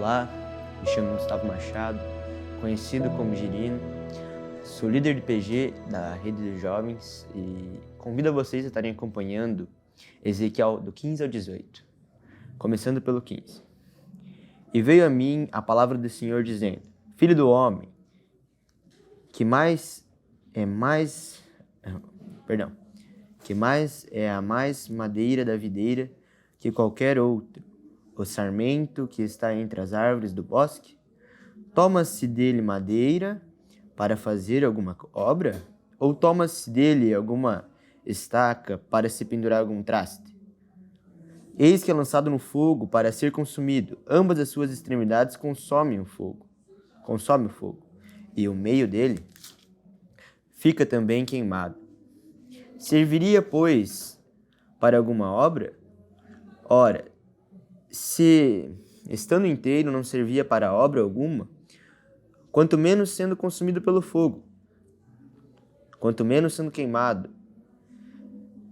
Olá, me chamo Gustavo Machado, conhecido como Girino, sou líder de PG da Rede dos Jovens e convido a vocês a estarem acompanhando Ezequiel do 15 ao 18, começando pelo 15. E veio a mim a palavra do Senhor dizendo: Filho do homem, que mais é a mais madeira da videira que qualquer outro, o sarmento que está entre as árvores do bosque? Toma-se dele madeira para fazer alguma obra? Ou toma-se dele alguma estaca para se pendurar algum traste? Eis que é lançado no fogo para ser consumido. Ambas as suas extremidades consome o fogo, e o meio dele fica também queimado. Serviria, pois, para alguma obra? Ora, se, estando inteiro, não servia para obra alguma, quanto menos sendo consumido pelo fogo, quanto menos sendo queimado,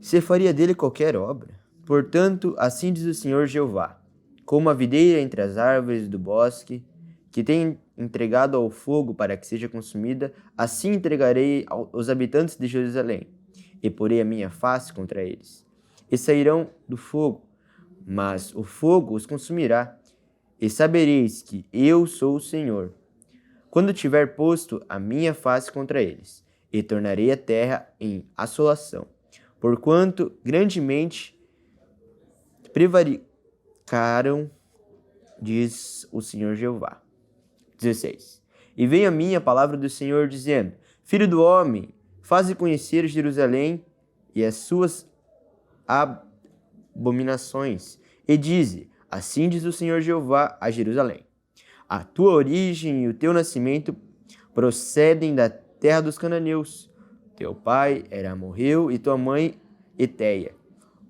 se faria dele qualquer obra? Portanto, assim diz o Senhor Jeová: como a videira entre as árvores do bosque, que tem entregado ao fogo para que seja consumida, assim entregarei aos habitantes de Jerusalém, e porei a minha face contra eles. E sairão do fogo, mas o fogo os consumirá, e sabereis que eu sou o Senhor, quando tiver posto a minha face contra eles, e tornarei a terra em assolação, porquanto grandemente prevaricaram, diz o Senhor Jeová. 16. E veio a mim a palavra do Senhor dizendo: Filho do homem, faze conhecer Jerusalém e as suas abominações, e dize: assim diz o Senhor Jeová a Jerusalém: a tua origem e o teu nascimento procedem da terra dos cananeus. Teu pai era amorreu e tua mãe Eteia.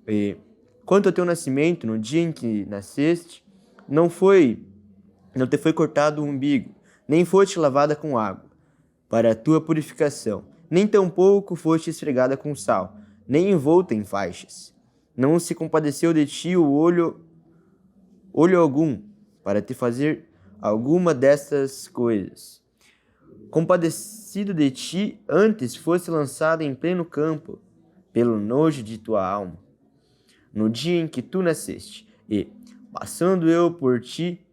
E quanto ao teu nascimento, no dia em que nasceste, não te foi cortado o umbigo, nem foste lavada com água para a tua purificação, nem tampouco foste esfregada com sal, nem envolta em faixas. Não se compadeceu de ti o olho algum, para te fazer alguma destas coisas. Compadecido de ti, antes fosse lançado em pleno campo, pelo nojo de tua alma, no dia em que tu nasceste, e, passando eu por ti,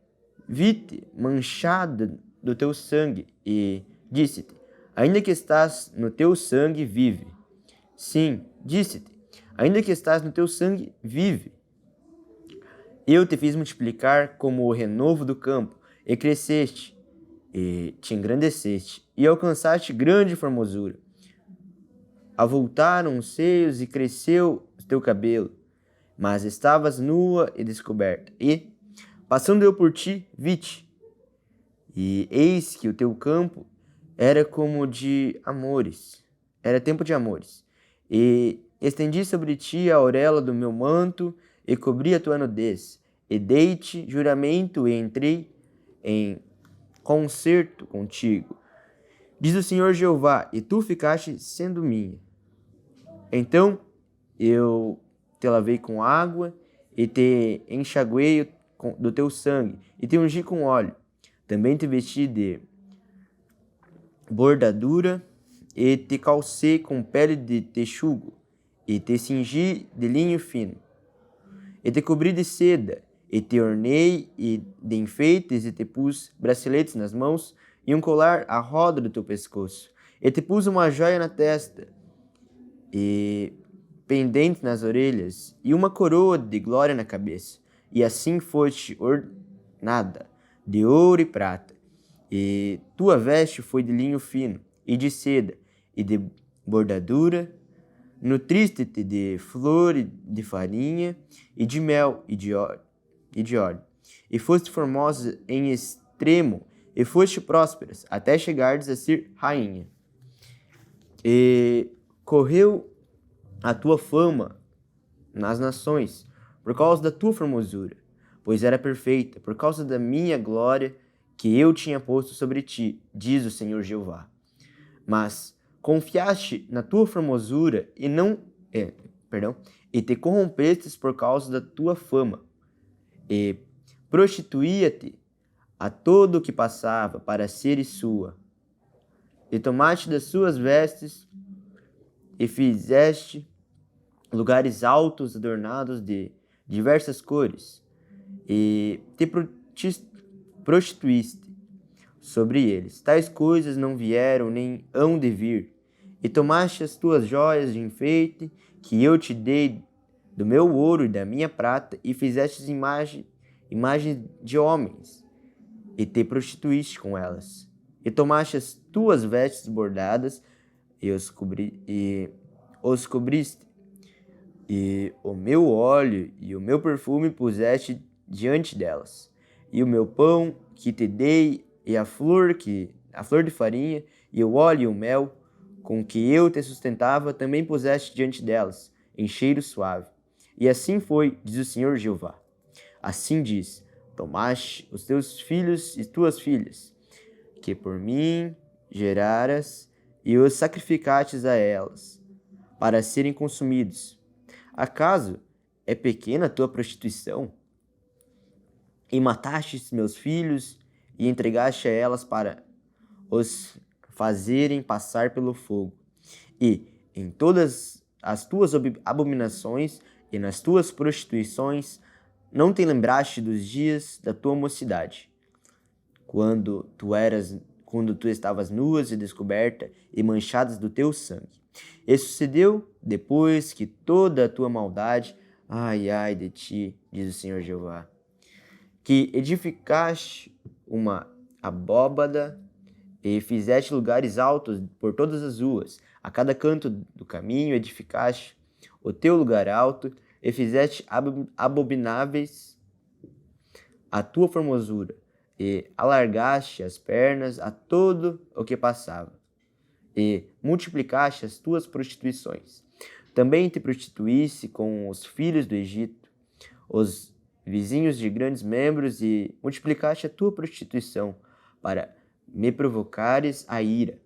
vi-te manchada do teu sangue, e disse-te: ainda que estás no teu sangue, vive. Sim, disse-te: ainda que estás no teu sangue, vive. Eu te fiz multiplicar como o renovo do campo, e cresceste, e te engrandeceste, e alcançaste grande formosura. Avultaram os seios e cresceu o teu cabelo, mas estavas nua e descoberta. E, passando eu por ti, vi-te, e eis que o teu campo era como de amores, era tempo de amores. E estendi sobre ti a orelha do meu manto, e cobri a tua nudez, e dei-te juramento, e entrei em concerto contigo, diz o Senhor Jeová, e tu ficaste sendo minha. Então eu te lavei com água, e te enxaguei do teu sangue, e te ungi com óleo. Também te vesti de bordadura, e te calcei com pele de texugo, e te cingi de linho fino, e te cobri de seda, e te ornei de enfeites, e te pus braceletes nas mãos, e um colar à roda do teu pescoço, e te pus uma joia na testa, e pendente nas orelhas, e uma coroa de glória na cabeça. E assim foste ornada de ouro e prata, e tua veste foi de linho fino, e de seda, e de bordadura. Nutriste-te de flor e de farinha, e de mel e de óleo. E foste formosa em extremo, e foste prósperas, até chegares a ser rainha. E correu a tua fama nas nações, por causa da tua formosura, pois era perfeita, por causa da minha glória que eu tinha posto sobre ti, diz o Senhor Jeová. Mas confiaste na tua formosura e te corrompestes por causa da tua fama, e prostituía-te a todo o que passava para seres sua. E tomaste das suas vestes e fizeste lugares altos adornados de diversas cores, e te prostituíste sobre eles. Tais coisas não vieram nem hão de vir. E tomaste as tuas joias de enfeite, que eu te dei do meu ouro e da minha prata, e fizestes imagem de homens, e te prostituíste com elas. E tomaste as tuas vestes bordadas, e os cobriste, e o meu óleo e o meu perfume puseste diante delas. E o meu pão que te dei, e a flor de farinha, e o óleo e o mel, com que eu te sustentava, também puseste diante delas, em cheiro suave. E assim foi, diz o Senhor Jeová. Assim diz: tomaste os teus filhos e tuas filhas, que por mim geraras, e os sacrificastes a elas, para serem consumidos. Acaso é pequena a tua prostituição? E matastes meus filhos, e entregaste a elas para os fazerem passar pelo fogo. E em todas as tuas abominações e nas tuas prostituições não te lembraste dos dias da tua mocidade, quando tu estavas nuas e descoberta e manchadas do teu sangue. E sucedeu depois que toda a tua maldade, ai de ti, diz o Senhor Jeová, que edificaste uma abóbada e fizeste lugares altos por todas as ruas. A cada canto do caminho edificaste o teu lugar alto e fizeste abomináveis a tua formosura, e alargaste as pernas a todo o que passava, e multiplicaste as tuas prostituições. Também te prostituísse com os filhos do Egito, os vizinhos de grandes membros, e multiplicaste a tua prostituição, para me provocares a ira.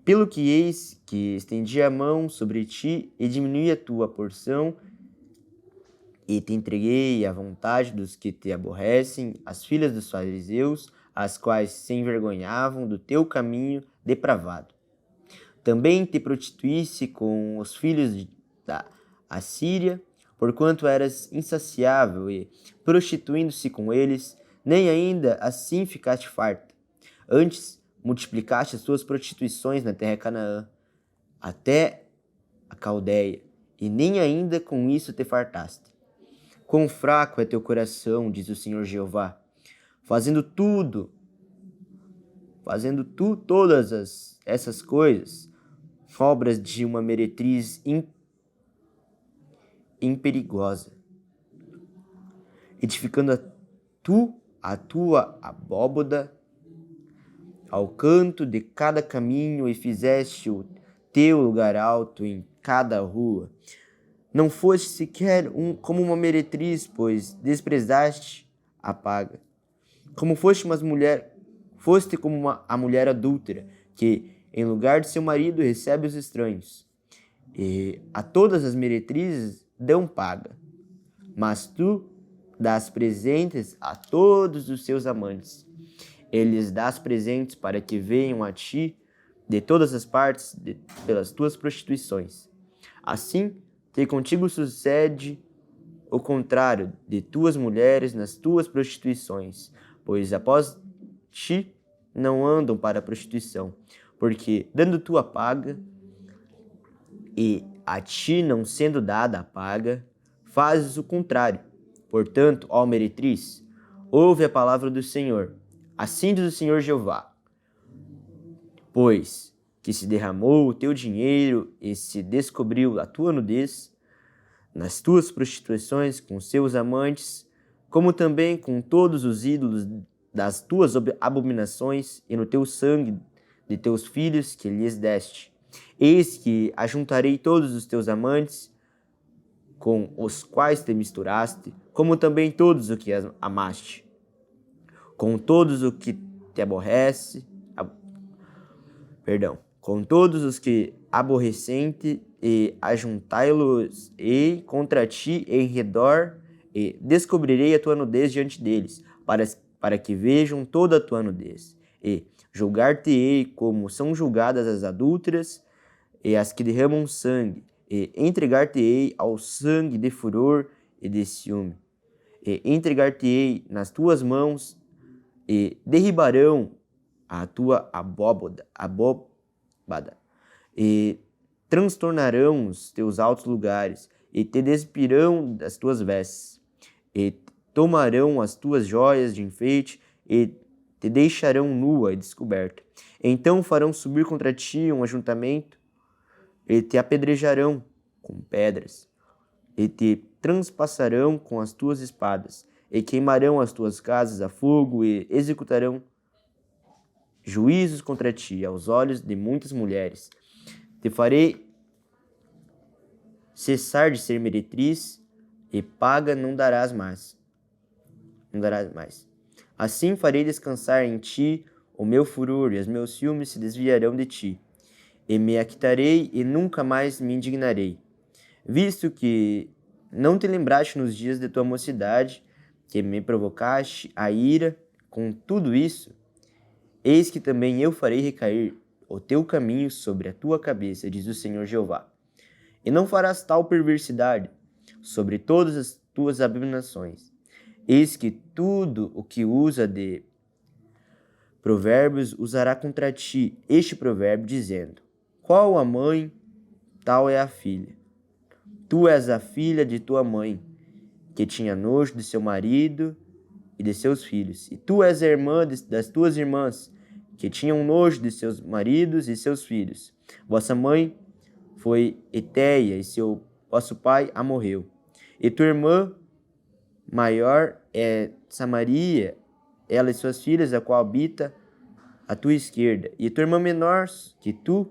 Pelo que eis que estendi a mão sobre ti e diminui a tua porção, e te entreguei à vontade dos que te aborrecem, as filhas dos fariseus, as quais se envergonhavam do teu caminho depravado. Também te prostituísse com os filhos da Assíria, porquanto eras insaciável, e, prostituindo-se com eles, nem ainda assim ficaste farta. Antes, multiplicaste as tuas prostituições na terra Canaã, até a Caldeia, e nem ainda com isso te fartaste. Quão fraco é teu coração, diz o Senhor Jeová, fazendo tu todas essas coisas, obras de uma meretriz imperigosa, edificando a tua abóboda ao canto de cada caminho, e fizeste o teu lugar alto em cada rua. Não foste sequer como uma meretriz, pois desprezaste a paga. Foste como a mulher adúltera, que, em lugar de seu marido, recebe os estranhos. E a todas as meretrizes dão paga, mas tu dás presentes a todos os seus amantes. Eles dás presentes para que venham a ti de todas as partes pelas tuas prostituições. Assim, contigo sucede o contrário de tuas mulheres nas tuas prostituições, pois após ti não andam para a prostituição, porque dando tua paga, e a ti não sendo dada a paga, fazes o contrário. Portanto, ó meretriz, ouve a palavra do Senhor. Assim diz o Senhor Jeová: pois que se derramou o teu dinheiro e se descobriu a tua nudez, nas tuas prostituições com seus amantes, como também com todos os ídolos das tuas abominações, e no teu sangue de teus filhos que lhes deste. Eis que ajuntarei todos os teus amantes, com os quais te misturaste, como também todos os que amaste, com todos os que te com todos os que aborrecente, e ajuntai-los e contra ti em redor, e descobrirei a tua nudez diante deles, para que vejam toda a tua nudez. E julgar-te-ei como são julgadas as adúlteras e as que derramam sangue, e entregar-te-ei ao sangue de furor e de ciúme. E entregar-te-ei nas tuas mãos, e derribarão a tua abóbada, e transtornarão os teus altos lugares, e te despirão das tuas vestes, e tomarão as tuas joias de enfeite, e te deixarão nua e descoberta. Então farão subir contra ti um ajuntamento, e te apedrejarão com pedras, e te transpassarão com as tuas espadas, e queimarão as tuas casas a fogo, e executarão juízos contra ti aos olhos de muitas mulheres. Te farei cessar de ser meretriz, e paga não darás mais. Assim farei descansar em ti o meu furor, e os meus ciúmes se desviarão de ti. E me aquitarei e nunca mais me indignarei. Visto que não te lembraste nos dias de tua mocidade, que me provocaste a ira com tudo isso, eis que também eu farei recair o teu caminho sobre a tua cabeça, diz o Senhor Jeová. E não farás tal perversidade sobre todas as tuas abominações. Eis que tudo o que usa de provérbios usará contra ti este provérbio, dizendo: qual a mãe, tal é a filha. Tu és a filha de tua mãe, que tinha nojo de seu marido e de seus filhos. E tu és a irmã das tuas irmãs, que tinham nojo de seus maridos e seus filhos. Vossa mãe foi Eteia, e vosso pai a morreu. E tua irmã maior é Samaria, ela e suas filhas, a qual habita à tua esquerda. E tua irmã menor que tu,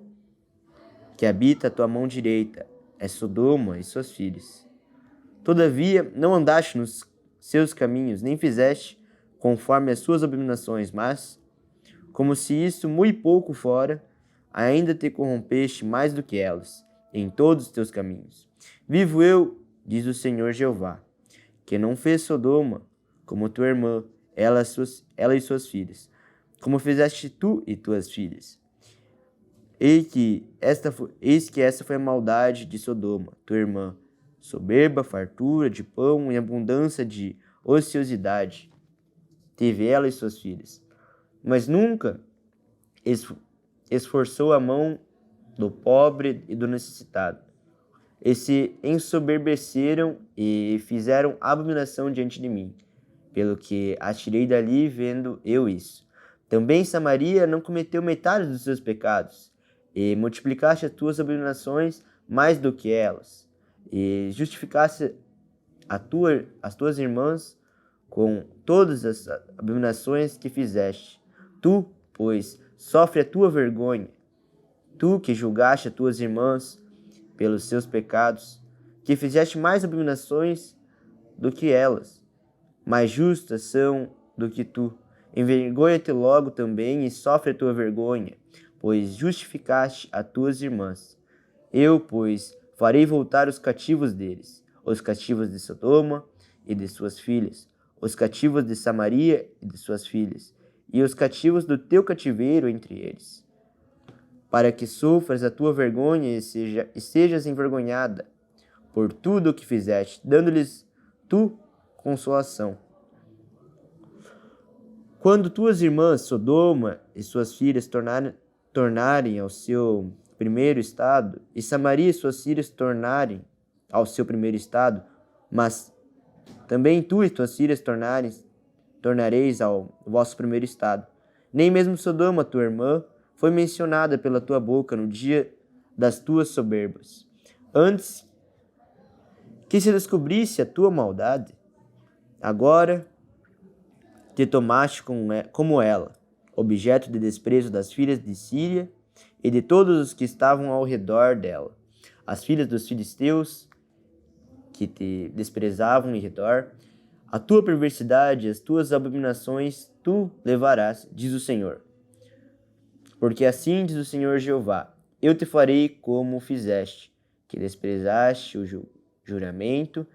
que habita à tua mão direita, é Sodoma e suas filhas. Todavia, não andaste nos seus caminhos, nem fizeste conforme as suas abominações, mas, como se isso muito pouco fora, ainda te corrompeste mais do que elas, em todos os teus caminhos. Vivo eu, diz o Senhor Jeová, que não fez Sodoma como tua irmã, ela e suas filhas, como fizeste tu e tuas filhas. Eis que esta foi a maldade de Sodoma, tua irmã, soberba, fartura de pão e abundância de ociosidade, teve ela e suas filhas. Mas nunca esforçou a mão do pobre e do necessitado. E se ensoberbeceram e fizeram abominação diante de mim, pelo que as tirei dali vendo eu isso. Também Samaria não cometeu metade dos seus pecados, e multiplicaste as tuas abominações mais do que elas, e justificaste as tuas irmãs com todas as abominações que fizeste. Tu, pois, sofre a tua vergonha, tu que julgaste as tuas irmãs pelos seus pecados, que fizeste mais abominações do que elas, mais justas são do que tu. Envergonha-te logo também e sofre a tua vergonha, pois justificaste as tuas irmãs. Eu, pois, farei voltar os cativos deles, os cativos de Sodoma e de suas filhas, os cativos de Samaria e de suas filhas, e os cativos do teu cativeiro entre eles, para que sofras a tua vergonha e sejas envergonhada por tudo o que fizeste, dando-lhes tu consolação. Quando tuas irmãs Sodoma e suas filhas tornarem ao seu primeiro estado, e Samaria e suas filhas tornarem ao seu primeiro estado, mas também tu e tuas filhas tornareis ao vosso primeiro estado. Nem mesmo Sodoma, tua irmã, foi mencionada pela tua boca no dia das tuas soberbas. Antes que se descobrisse a tua maldade, agora te tomaste como ela, objeto de desprezo das filhas de Síria e de todos os que estavam ao redor dela, as filhas dos filisteus que te desprezavam em redor. A tua perversidade e as tuas abominações tu levarás, diz o Senhor. Porque assim diz o Senhor Jeová: eu te farei como fizeste, que desprezaste o juramento,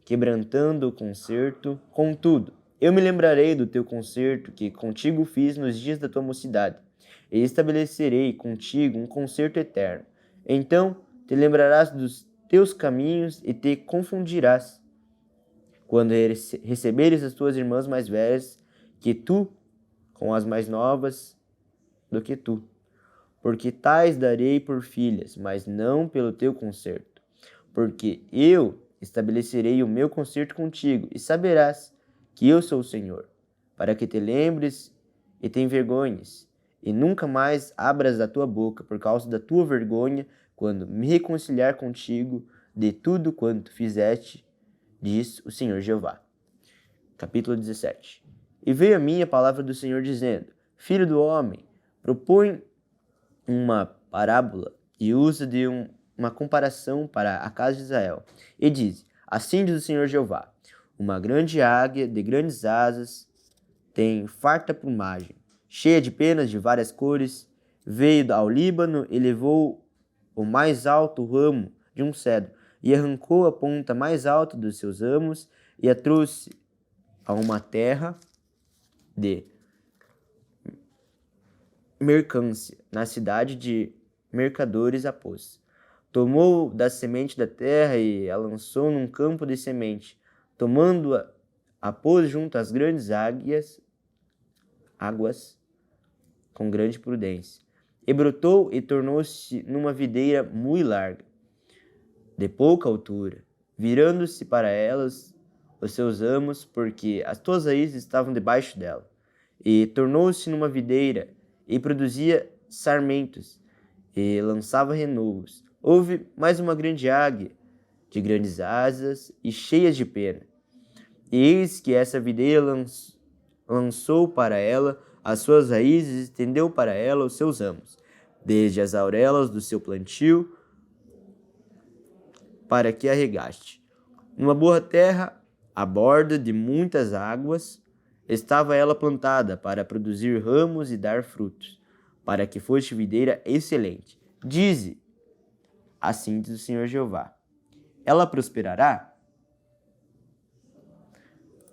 quebrantando o concerto. Contudo, Eu me lembrarei do teu concerto que contigo fiz nos dias da tua mocidade, e estabelecerei contigo um concerto eterno. Então te lembrarás dos teus caminhos e te confundirás, quando receberes as tuas irmãs mais velhas que tu, com as mais novas do que tu. Porque tais darei por filhas, mas não pelo teu concerto. Porque eu estabelecerei o meu concerto contigo, e saberás que eu sou o Senhor, para que te lembres e te envergonhes, e nunca mais abras a tua boca por causa da tua vergonha, quando me reconciliar contigo de tudo quanto fizeste, diz o Senhor Jeová. Capítulo 17. E veio a mim a palavra do Senhor dizendo: Filho do homem, propõe uma parábola e usa de uma comparação para a casa de Israel. E diz: Assim diz o Senhor Jeová: uma grande águia de grandes asas tem farta plumagem, cheia de penas de várias cores, veio ao Líbano e levou o mais alto ramo de um cedro, e arrancou a ponta mais alta dos seus ramos, e a trouxe a uma terra de mercância, na cidade de mercadores a pôs. Tomou da semente da terra e a lançou num campo de semente, tomando-a, a pôs junto às grandes águas com grande prudência. E brotou e tornou-se numa videira muito larga, de pouca altura, virando-se para elas os seus ramos, porque as tuas raízes estavam debaixo dela. E tornou-se numa videira, e produzia sarmentos, e lançava renovos. Houve mais uma grande águia, de grandes asas e cheias de pena. E eis que essa videira lançou para ela as suas raízes e estendeu para ela os seus ramos, desde as aurelas do seu plantio, para que a regaste. Numa boa terra, à borda de muitas águas, estava ela plantada para produzir ramos e dar frutos, para que fosse videira excelente. Dize: assim diz o Senhor Jeová: ela prosperará?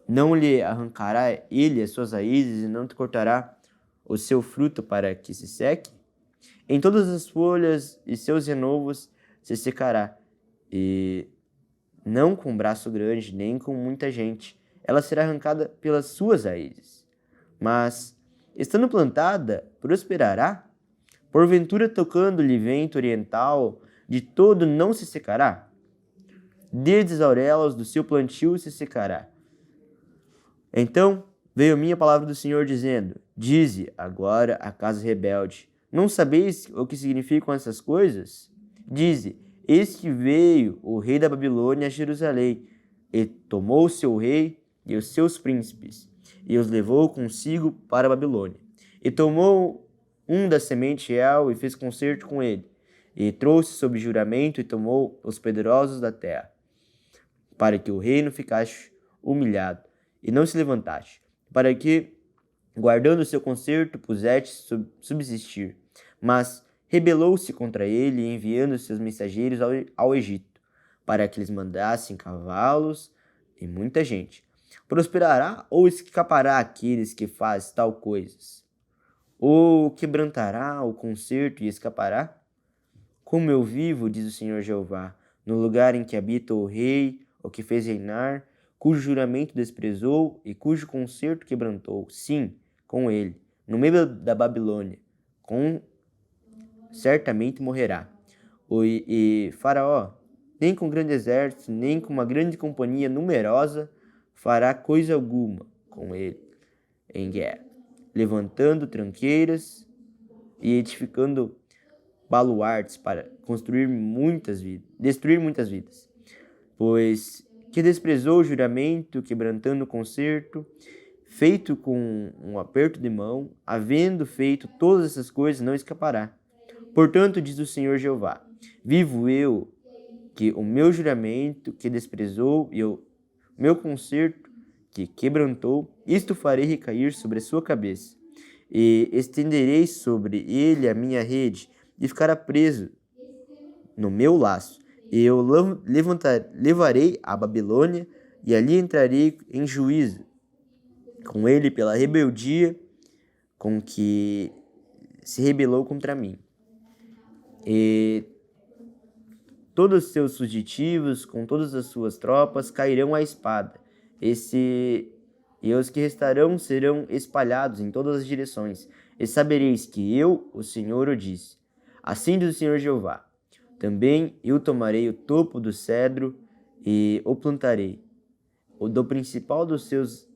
Não lhe arrancará ele as suas raízes e não te cortará o seu fruto para que se seque? Em todas as folhas e seus renovos se secará, e não com braço grande, nem com muita gente. Ela será arrancada pelas suas raízes. Mas, estando plantada, prosperará? Porventura, tocando-lhe vento oriental, de todo não se secará? Desde as aurelas do seu plantio se secará. Então veio a minha palavra do Senhor dizendo: Dize agora a casa rebelde: não sabeis o que significam essas coisas? Dize: eis que veio o rei da Babilônia a Jerusalém, e tomou o seu rei e os seus príncipes, e os levou consigo para a Babilônia. E tomou um da semente real e fez concerto com ele, e trouxe sob juramento e tomou os poderosos da terra, para que o reino ficasse humilhado e não se levantasse, para que, guardando o seu concerto, puseste subsistir. Mas rebelou-se contra ele, enviando seus mensageiros ao Egito, para que lhes mandassem cavalos e muita gente. Prosperará ou escapará aqueles que fazem tal coisas? Ou quebrantará o concerto e escapará? Como eu vivo, diz o Senhor Jeová, no lugar em que habita o rei, o que fez reinar, cujo juramento desprezou e cujo concerto quebrantou, sim, com ele, no meio da Babilônia, certamente morrerá. E Faraó, nem com grande exército, nem com uma grande companhia numerosa, fará coisa alguma com ele em guerra, levantando tranqueiras e edificando baluartes para destruir muitas vidas. Pois que desprezou o juramento, quebrantando o concerto, feito com um aperto de mão, havendo feito todas essas coisas, não escapará. Portanto, diz o Senhor Jeová: vivo eu, que o meu juramento que desprezou e o meu concerto que quebrantou, isto farei recair sobre a sua cabeça, e estenderei sobre ele a minha rede, e ficará preso no meu laço. E eu levarei a Babilônia, e ali entrarei em juízo com ele pela rebeldia com que se rebelou contra mim. E todos os seus fugitivos, com todas as suas tropas, cairão à espada. E os que restarão serão espalhados em todas as direções. E sabereis que eu, o Senhor, o disse. Assim diz o Senhor Jeová. Também eu tomarei o topo do cedro e o plantarei. O do principal dos seus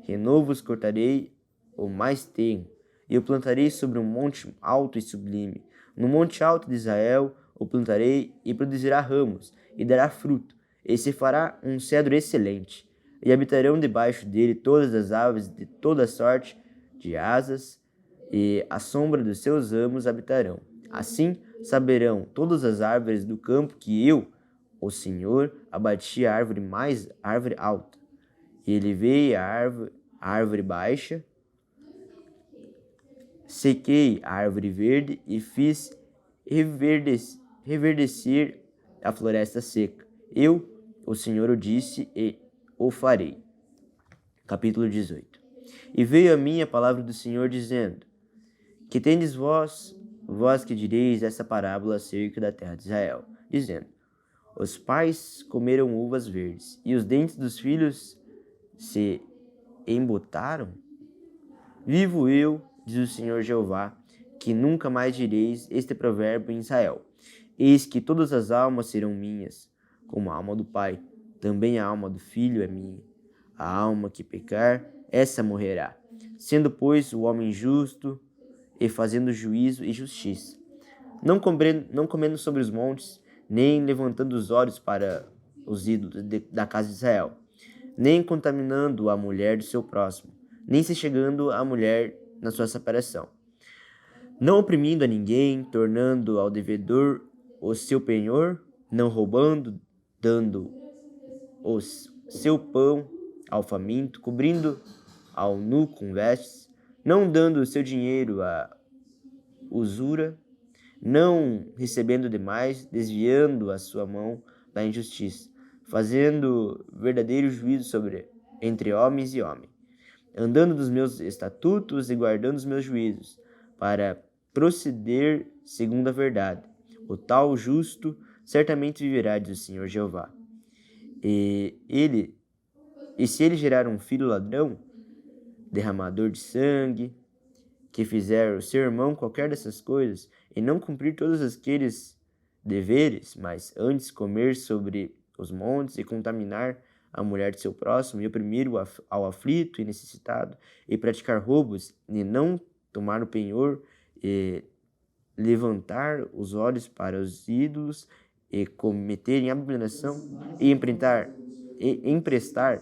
renovos cortarei o mais tenro, e o plantarei sobre um monte alto e sublime. No monte alto de Israel o plantarei, e produzirá ramos, e dará fruto, e se fará um cedro excelente. E habitarão debaixo dele todas as aves de toda sorte de asas, e à sombra dos seus ramos habitarão. Assim saberão todas as árvores do campo que eu, o Senhor, abati a árvore alta, e elevei a árvore baixa, sequei a árvore verde e fiz reverdecer a floresta seca. Eu, o Senhor, o disse e o farei. Capítulo 18. E veio a mim a palavra do Senhor, dizendo: Que tendes vós que direis essa parábola acerca da terra de Israel, dizendo: Os pais comeram uvas verdes, e os dentes dos filhos se embotaram? Vivo eu, diz o Senhor Jeová, que nunca mais direis este provérbio em Israel: Eis que todas as almas serão minhas, como a alma do pai, também a alma do filho é minha. A alma que pecar, essa morrerá, sendo, pois, o homem justo e fazendo juízo e justiça, não comendo sobre os montes, nem levantando os olhos para os ídolos da casa de Israel, nem contaminando a mulher do seu próximo, nem se chegando à mulher na sua separação, não oprimindo a ninguém, tornando ao devedor o seu penhor, não roubando, dando o seu pão ao faminto, cobrindo ao nu com vestes, não dando o seu dinheiro à usura, não recebendo demais, desviando a sua mão da injustiça, fazendo verdadeiro juízo entre homens e homens, andando dos meus estatutos e guardando os meus juízos, para proceder segundo a verdade. O tal justo certamente viverá, diz o Senhor Jeová. E se ele gerar um filho ladrão, derramador de sangue, que fizer o seu irmão qualquer dessas coisas, e não cumprir todos aqueles deveres, mas antes comer sobre os montes e contaminar a mulher de seu próximo, e oprimir ao aflito e necessitado, e praticar roubos, e não tomar o penhor, e levantar os olhos para os ídolos, e cometerem abominação, e emprestar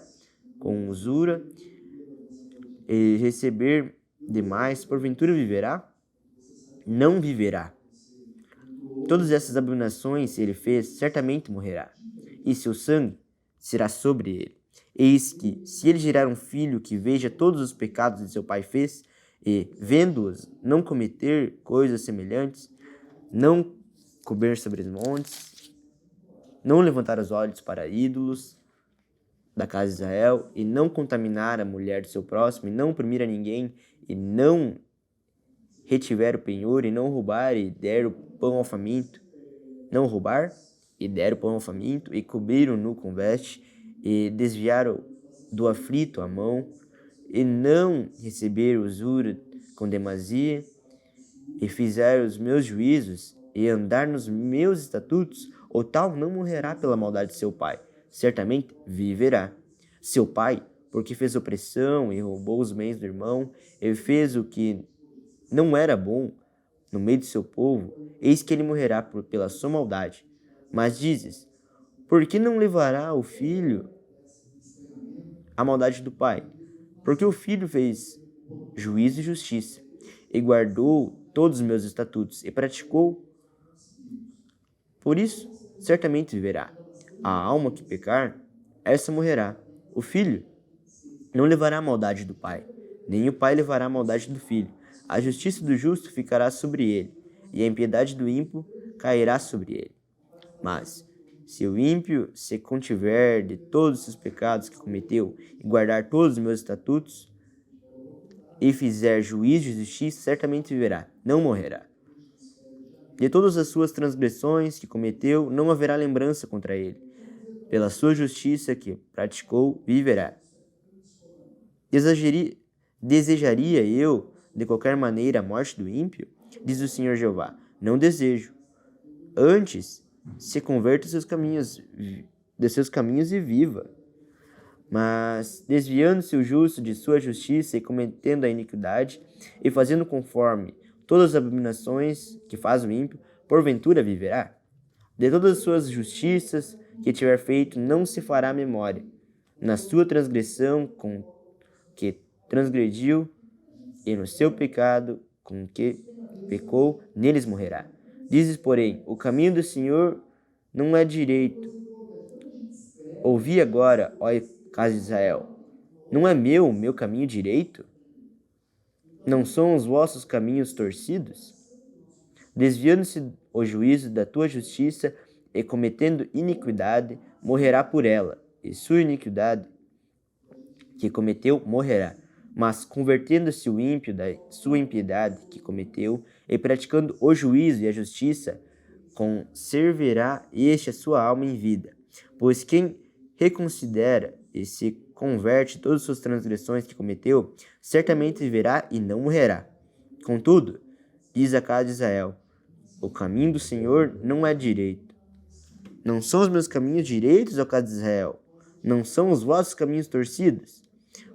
com usura, e receber demais, porventura viverá? Não viverá. Todas essas abominações ele fez, certamente morrerá, e seu sangue será sobre ele. Eis que, se ele gerar um filho que veja todos os pecados que seu pai fez, e, vendo-os, não cometer coisas semelhantes, não comer sobre os montes, não levantar os olhos para ídolos da casa de Israel, e não contaminar a mulher do seu próximo, e não oprimir a ninguém, e não retiver o penhor, e não roubar e der o pão ao faminto, não roubar e der o pão ao faminto, e cobrir o nu com veste, e desviar do aflito a mão, e não receber usura com demasia, e fizer os meus juízos, e andar nos meus estatutos, o tal não morrerá pela maldade de seu pai, certamente viverá. Seu pai, porque fez opressão e roubou os bens do irmão, e fez o que não era bom no meio de seu povo, eis que ele morrerá pela sua maldade. Mas dizes: por que não levará o filho a maldade do pai? Porque o filho fez juízo e justiça, e guardou todos os meus estatutos, e praticou. Por isso, certamente viverá. A alma que pecar, essa morrerá. O filho não levará a maldade do pai, nem o pai levará a maldade do filho. A justiça do justo ficará sobre ele, e a impiedade do ímpio cairá sobre ele. Mas, se o ímpio se contiver de todos os pecados que cometeu, e guardar todos os meus estatutos, e fizer juízo e justiça, certamente viverá, não morrerá. De todas as suas transgressões que cometeu, não haverá lembrança contra ele. Pela sua justiça que praticou, viverá. Desejaria eu, de qualquer maneira, a morte do ímpio? Diz o Senhor Jeová. Não desejo. Antes, se converta de seus caminhos e viva. Mas, desviando-se o justo de sua justiça e cometendo a iniquidade, e fazendo conforme todas as abominações que faz o ímpio, porventura viverá? De todas as suas justiças que tiver feito, não se fará memória. Na sua transgressão com que transgrediu, e no seu pecado com que pecou, neles morrerá. Dizes, porém, o caminho do Senhor não é direito. Ouvi agora, ó casa de Israel, não é meu caminho direito? Não são os vossos caminhos torcidos? Desviando-se o juízo da tua justiça e cometendo iniquidade, morrerá por ela, e sua iniquidade que cometeu morrerá. Mas convertendo-se o ímpio da sua impiedade que cometeu e praticando o juízo e a justiça, conservará este a sua alma em vida. Pois quem reconsidera e se converte todas as suas transgressões que cometeu, certamente viverá e não morrerá. Contudo, diz a casa de Israel, o caminho do Senhor não é direito. Não são os meus caminhos direitos, ó casa de Israel? Não são os vossos caminhos torcidos?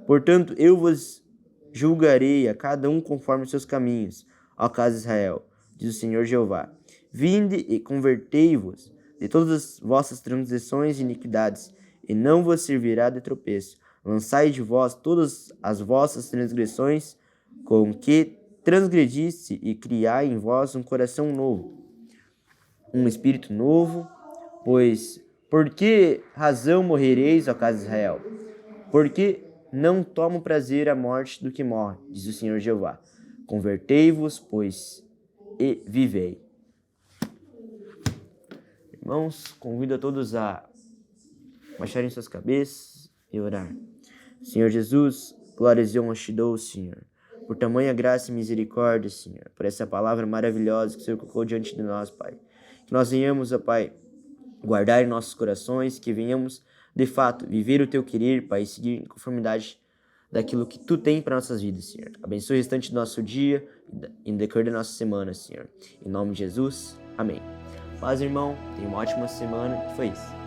Portanto, eu vos julgarei a cada um conforme os seus caminhos, ó casa de Israel, diz o Senhor Jeová. Vinde e convertei-vos de todas as vossas transgressões e iniquidades, e não vos servirá de tropeço. Lançai de vós todas as vossas transgressões com que transgrediste, e criai em vós um coração novo, um espírito novo. Pois, por que razão morrereis, ó casa de Israel? Porque não tomo prazer à morte do que morre, diz o Senhor Jeová. Convertei-vos, pois, e vivei. Irmãos, convido a todos a baixarem suas cabeças e orar. Senhor Jesus, glórias e honras te dou, Senhor, por tamanha graça e misericórdia, Senhor, por essa palavra maravilhosa que o Senhor colocou diante de nós, Pai. Que nós venhamos, ó Pai, guardar em nossos corações, que venhamos, de fato, viver o teu querer, Pai, e seguir em conformidade daquilo que tu tem para nossas vidas, Senhor. Abençoe o restante do nosso dia e no decorrer da nossa semana, Senhor. Em nome de Jesus, amém. Paz, irmão, tenha uma ótima semana. Foi isso.